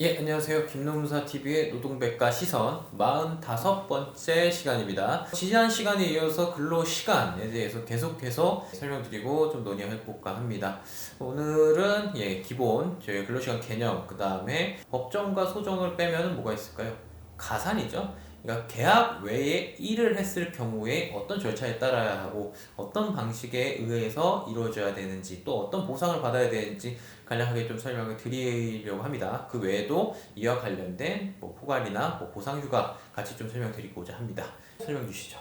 예, 안녕하세요. 김노무사TV의 노동백과 시선 45번째 시간입니다. 지난 시간에 이어서 근로시간에 대해서 계속해서 설명드리고 좀 논의해볼까 합니다. 오늘은 기본 저희 근로시간 개념, 그 다음에 법정과 소정을 빼면 뭐가 있을까요? 가산이죠. 그러니까 계약 외에 일을 했을 경우에 어떤 절차에 따라야 하고 어떤 방식에 의해서 이루어져야 되는지 또 어떤 보상을 받아야 되는지 간략하게 좀 설명을 드리려고 합니다. 그 외에도 이와 관련된 포괄이나 보상휴가 같이 좀 설명드리고자 합니다. 설명 주시죠.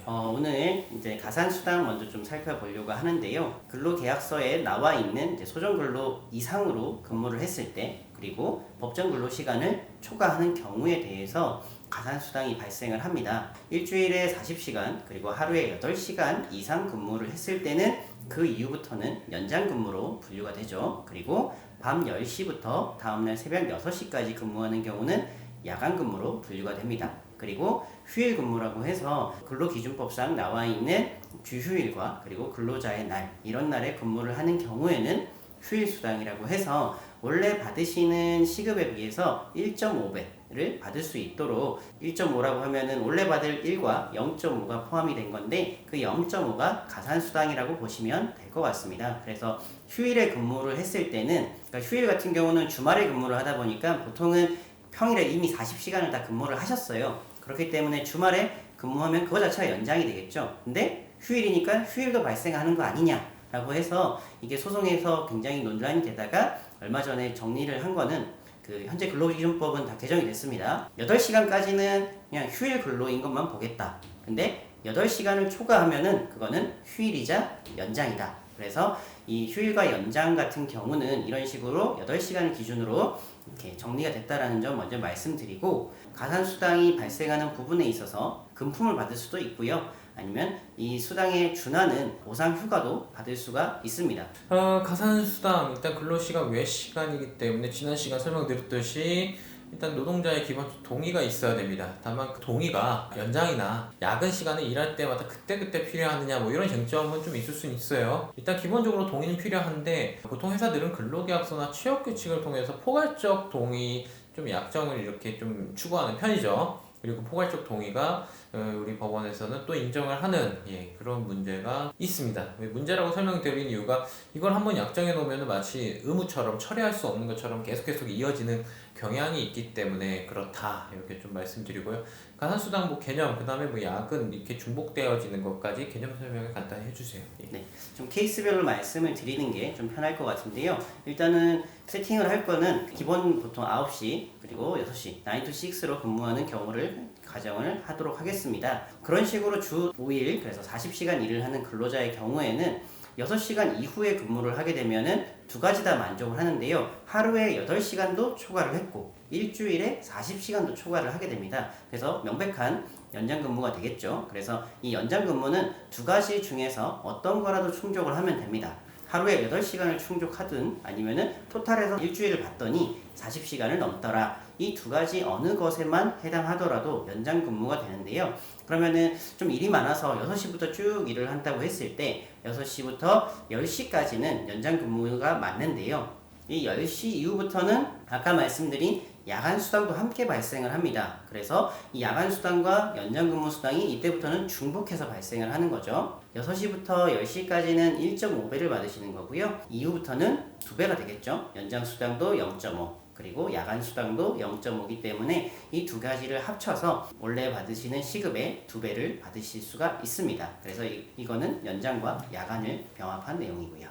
오늘 이제 가산수당 먼저 좀 살펴보려고 하는데요. 근로계약서에 나와 있는 이제 소정근로 이상으로 근무를 했을 때, 그리고 법정 근로시간을 초과하는 경우에 대해서 가산수당이 발생을 합니다. 일주일에 40시간, 그리고 하루에 8시간 이상 근무를 했을 때는 그 이후부터는 연장 근무로 분류가 되죠. 그리고 밤 10시부터 다음날 새벽 6시까지 근무하는 경우는 야간 근무로 분류가 됩니다. 그리고 휴일 근무라고 해서 근로기준법상 나와 있는 주휴일과 그리고 근로자의 날, 이런 날에 근무를 하는 경우에는 휴일 수당이라고 해서 원래 받으시는 시급에 비해서 1.5배를 받을 수 있도록, 1.5라고 하면은 원래 받을 1과 0.5가 포함이 된 건데 그 0.5가 가산수당이라고 보시면 될 것 같습니다. 그래서 휴일에 근무를 했을 때는, 그러니까 휴일 같은 경우는 주말에 근무를 하다 보니까 보통은 평일에 이미 40시간을 다 근무를 하셨어요. 그렇기 때문에 주말에 근무하면 그거 자체가 연장이 되겠죠. 근데 휴일이니까 휴일도 발생하는 거 아니냐라고 해서 이게 소송에서 굉장히 논란이 되다가 얼마 전에 정리를 한 거는, 그 현재 근로기준법은 다 개정이 됐습니다. 8시간까지는 그냥 휴일 근로인 것만 보겠다. 근데 8시간을 초과하면은 그거는 휴일이자 연장이다. 그래서 이 휴일과 연장 같은 경우는 이런 식으로 8시간을 기준으로 이렇게 정리가 됐다라는 점 먼저 말씀드리고, 가산수당이 발생하는 부분에 있어서 금품을 받을 수도 있고요. 아니면 이 수당에 준하는 보상휴가도 받을 수가 있습니다. 가산수당, 일단 근로시간 외 시간이기 때문에 지난 시간 설명드렸듯이 일단 노동자의 기본 동의가 있어야 됩니다. 다만 그 동의가 연장이나 야근 시간에 일할 때마다 그때그때 필요하느냐 이런 쟁점은 좀 있을 수는 있어요. 일단 기본적으로 동의는 필요한데 보통 회사들은 근로계약서나 취업규칙을 통해서 포괄적 동의 좀 약정을 이렇게 좀 추구하는 편이죠. 그리고 포괄적 동의가 우리 법원에서는 또 인정을 하는 그런 문제가 있습니다. 문제라고 설명드린 이유가 이걸 한번 약정해 놓으면 마치 의무처럼 처리할 수 없는 것처럼 계속 이어지는 경향이 있기 때문에 그렇다, 이렇게 좀 말씀드리고요. 가산수당 개념, 그 다음에 야근 이렇게 중복되어지는 것까지 개념 설명을 간단히 해주세요. 네, 좀 케이스별로 말씀을 드리는 게 좀 편할 것 같은데요. 일단은 세팅을 할 거는 기본 보통 9시 그리고 6시 9 to 6로 근무하는 경우를 가정을 하도록 하겠습니다. 그런 식으로 주 5일, 그래서 40시간 일을 하는 근로자의 경우에는 6시간 이후에 근무를 하게 되면은 두 가지 다 만족을 하는데요. 하루에 8시간도 초과를 했고 일주일에 40시간도 초과를 하게 됩니다. 그래서 명백한 연장 근무가 되겠죠. 그래서 이 연장 근무는 두 가지 중에서 어떤 거라도 충족을 하면 됩니다. 하루에 8시간을 충족하든 아니면은 토탈해서 일주일을 봤더니 40시간을 넘더라. 이 두 가지 어느 것에만 해당하더라도 연장 근무가 되는데요. 그러면은 좀 일이 많아서 6시부터 쭉 일을 한다고 했을 때 6시부터 10시까지는 연장 근무가 맞는데요. 이 10시 이후부터는 아까 말씀드린 야간 수당도 함께 발생을 합니다. 그래서 이 야간 수당과 연장 근무 수당이 이때부터는 중복해서 발생을 하는 거죠. 6시부터 10시까지는 1.5배를 받으시는 거고요. 이후부터는 2배가 되겠죠. 연장 수당도 0.5, 그리고 야간 수당도 0.5이기 때문에 이 두 가지를 합쳐서 원래 받으시는 시급의 2배를 받으실 수가 있습니다. 그래서 이거는 연장과 야간을 병합한 내용이고요.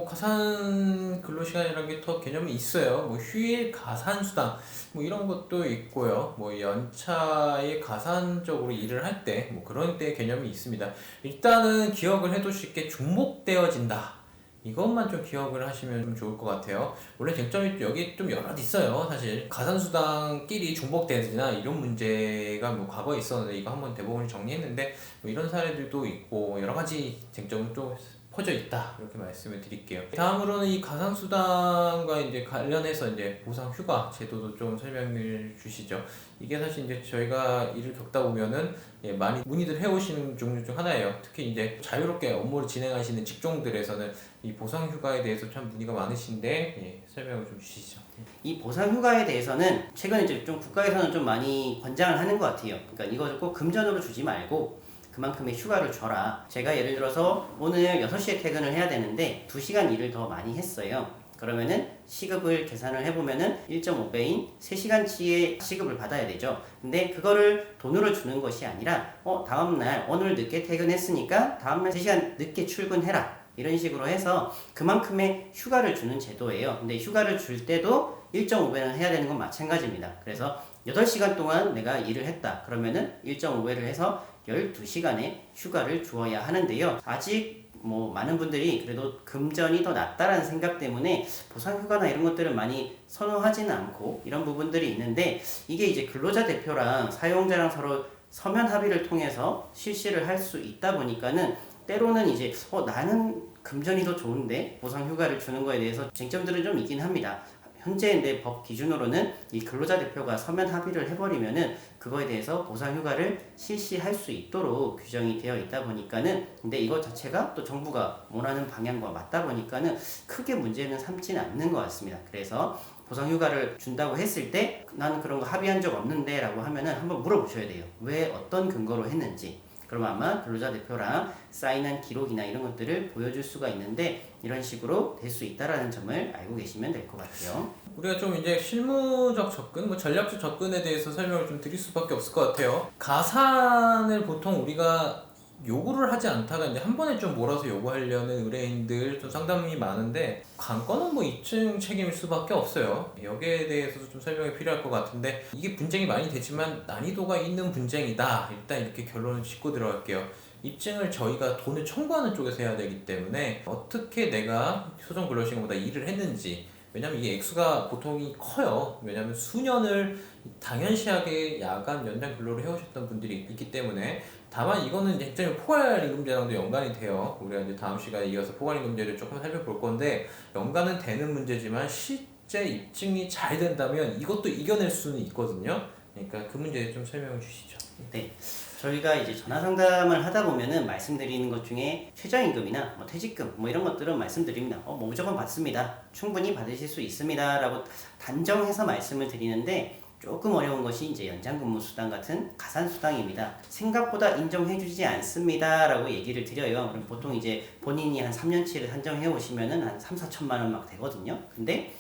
가산 근로시간이라는 게 더 개념이 있어요. 휴일 가산수당 이런 것도 있고요. 연차에 가산적으로 일을 할 때 그런 때 개념이 있습니다. 일단은 기억을 해두실 게 중복되어진다, 이것만 좀 기억을 하시면 좀 좋을 것 같아요. 원래 쟁점이 여기 좀 여러 있어요. 사실 가산수당끼리 중복되느냐 이런 문제가 과거에 있었는데 이거 한번 대법원이 정리했는데 이런 사례들도 있고 여러 가지 쟁점은 좀 퍼져 있다 이렇게 말씀을 드릴게요. 다음으로는 이 가상수당과 이제 관련해서 이제 보상휴가 제도도 좀 설명을 주시죠. 이게 사실 이제 저희가 일을 겪다 보면은 많이 문의들 해오시는 종류 중 하나예요. 특히 이제 자유롭게 업무를 진행하시는 직종들에서는 이 보상휴가에 대해서 참 문의가 많으신데 설명을 좀 주시죠. 이 보상휴가에 대해서는 최근에 이제 좀 국가에서는 좀 많이 권장을 하는 것 같아요. 그러니까 이거를 꼭 금전으로 주지 말고 그만큼의 휴가를 줘라. 제가 예를 들어서 오늘 6시에 퇴근을 해야 되는데 2시간 일을 더 많이 했어요. 그러면은 시급을 계산을 해보면은 1.5배인 3시간치의 시급을 받아야 되죠. 근데 그거를 돈으로 주는 것이 아니라 다음날 오늘 늦게 퇴근했으니까 다음날 3시간 늦게 출근해라. 이런 식으로 해서 그만큼의 휴가를 주는 제도예요. 근데 휴가를 줄 때도 1.5배는 해야 되는 건 마찬가지입니다. 그래서 8시간 동안 내가 일을 했다. 그러면은 1.5배를 해서 12시간의 휴가를 주어야 하는데요. 아직 많은 분들이 그래도 금전이 더 낫다라는 생각 때문에 보상휴가나 이런 것들을 많이 선호하지는 않고 이런 부분들이 있는데 이게 이제 근로자 대표랑 사용자랑 서로 서면 합의를 통해서 실시를 할 수 있다 보니까는 때로는 이제 나는 금전이 더 좋은데 보상휴가를 주는 거에 대해서 쟁점들은 좀 있긴 합니다. 현재 내 법 기준으로는 이 근로자 대표가 서면 합의를 해버리면은 그거에 대해서 보상휴가를 실시할 수 있도록 규정이 되어 있다 보니까는 근데 이것 자체가 또 정부가 원하는 방향과 맞다 보니까는 크게 문제는 삼지는 않는 것 같습니다. 그래서 보상휴가를 준다고 했을 때 나는 그런 거 합의한 적 없는데 라고 하면은 한번 물어보셔야 돼요. 왜 어떤 근거로 했는지. 그럼 아마 근로자 대표랑 사인한 기록이나 이런 것들을 보여줄 수가 있는데 이런 식으로 될 수 있다라는 점을 알고 계시면 될 것 같아요. 우리가 좀 이제 실무적 접근, 전략적 접근에 대해서 설명을 좀 드릴 수밖에 없을 것 같아요. 가산을 보통 우리가 요구를 하지 않다가 이제 한 번에 좀 몰아서 요구하려는 의뢰인들 좀 상담이 많은데 관건은 입증 책임일 수밖에 없어요. 여기에 대해서도 좀 설명이 필요할 것 같은데 이게 분쟁이 많이 되지만 난이도가 있는 분쟁이다. 일단 이렇게 결론을 짓고 들어갈게요. 입증을 저희가 돈을 청구하는 쪽에서 해야 되기 때문에 어떻게 내가 소정 근로시간보다 일을 했는지 왜냐면 이 액수가 보통이 커요. 왜냐면 수년을 당연시하게 야간 연장 근로를 해오셨던 분들이 있기 때문에 다만 이거는 이제 핵심은 포괄임금제랑도 연관이 돼요. 우리가 이제 다음 시간에 이어서 포괄임금제를 조금 살펴볼 건데 연관은 되는 문제지만 실제 입증이 잘 된다면 이것도 이겨낼 수는 있거든요. 그러니까 그 문제 좀 설명해 주시죠. 네. 저희가 이제 전화 상담을 하다 보면은 말씀드리는 것 중에 최저임금이나 퇴직금 이런 것들은 말씀드립니다. 무조건 받습니다. 충분히 받으실 수 있습니다. 라고 단정해서 말씀을 드리는데 조금 어려운 것이 이제 연장근무 수당 같은 가산 수당입니다. 생각보다 인정해주지 않습니다. 라고 얘기를 드려요. 그럼 보통 이제 본인이 한 3년치를 산정해 오시면은 한 3, 4천만 원 막 되거든요. 근데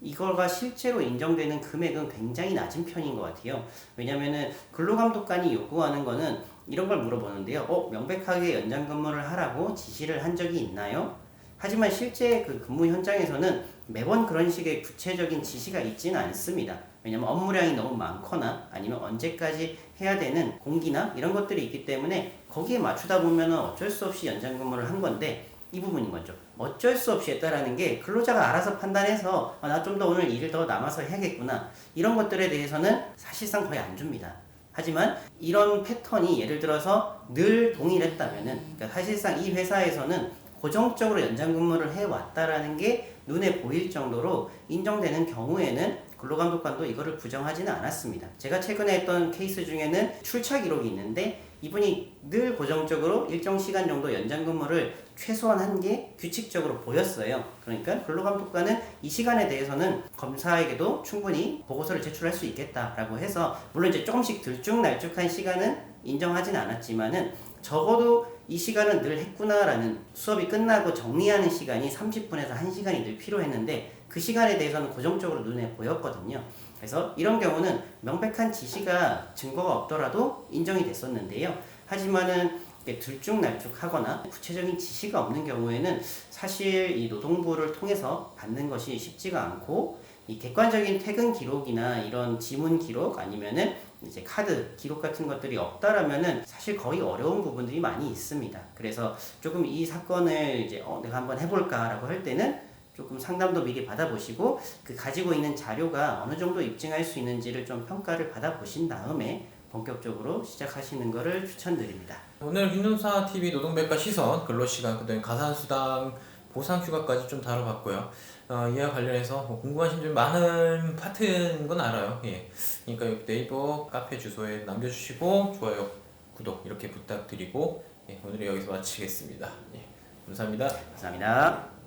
이거가 실제로 인정되는 금액은 굉장히 낮은 편인 것 같아요. 왜냐면은 근로감독관이 요구하는 거는 이런 걸 물어보는데요. 명백하게 연장 근무를 하라고 지시를 한 적이 있나요? 하지만 실제 그 근무 현장에서는 매번 그런 식의 구체적인 지시가 있지는 않습니다. 왜냐면 업무량이 너무 많거나 아니면 언제까지 해야 되는 공기나 이런 것들이 있기 때문에 거기에 맞추다 보면 어쩔 수 없이 연장 근무를 한 건데 이 부분인 거죠. 어쩔 수 없이 했다라는 게 근로자가 알아서 판단해서 나 좀 더 오늘 일을 더 남아서 해야겠구나 이런 것들에 대해서는 사실상 거의 안 줍니다. 하지만 이런 패턴이 예를 들어서 늘 동일했다면은 그러니까 사실상 이 회사에서는 고정적으로 연장 근무를 해왔다라는 게 눈에 보일 정도로 인정되는 경우에는 근로감독관도 이거를 부정하지는 않았습니다. 제가 최근에 했던 케이스 중에는 출차 기록이 있는데 이분이 늘 고정적으로 일정 시간 정도 연장 근무를 최소한 한 게 규칙적으로 보였어요. 그러니까 근로감독관은 이 시간에 대해서는 검사에게도 충분히 보고서를 제출할 수 있겠다라고 해서 물론 이제 조금씩 들쭉날쭉한 시간은 인정하지는 않았지만은 적어도 이 시간은 늘 했구나라는 수업이 끝나고 정리하는 시간이 30분에서 1시간이 늘 필요했는데 그 시간에 대해서는 고정적으로 눈에 보였거든요. 그래서 이런 경우는 명백한 지시가 증거가 없더라도 인정이 됐었는데요. 하지만은 들쭉날쭉하거나 구체적인 지시가 없는 경우에는 사실 이 노동부를 통해서 받는 것이 쉽지가 않고 이 객관적인 퇴근 기록이나 이런 지문 기록 아니면은 이제 카드 기록 같은 것들이 없다라면은 사실 거의 어려운 부분들이 많이 있습니다. 그래서 조금 이 사건을 이제 내가 한번 해볼까라고 할 때는 조금 상담도 미리 받아보시고 그 가지고 있는 자료가 어느 정도 입증할 수 있는지를 좀 평가를 받아보신 다음에 본격적으로 시작하시는 것을 추천드립니다. 오늘 김종사TV 노동백과 시선, 근로시간, 그다음에 가산수당, 보상휴가까지 좀 다뤄봤고요. 이와 관련해서 뭐 궁금하신 점 많은 파트인 건 알아요. 예. 그러니까 여기 네이버 카페 주소에 남겨주시고 좋아요, 구독 이렇게 부탁드리고 예, 오늘 여기서 마치겠습니다. 예. 감사합니다. 감사합니다.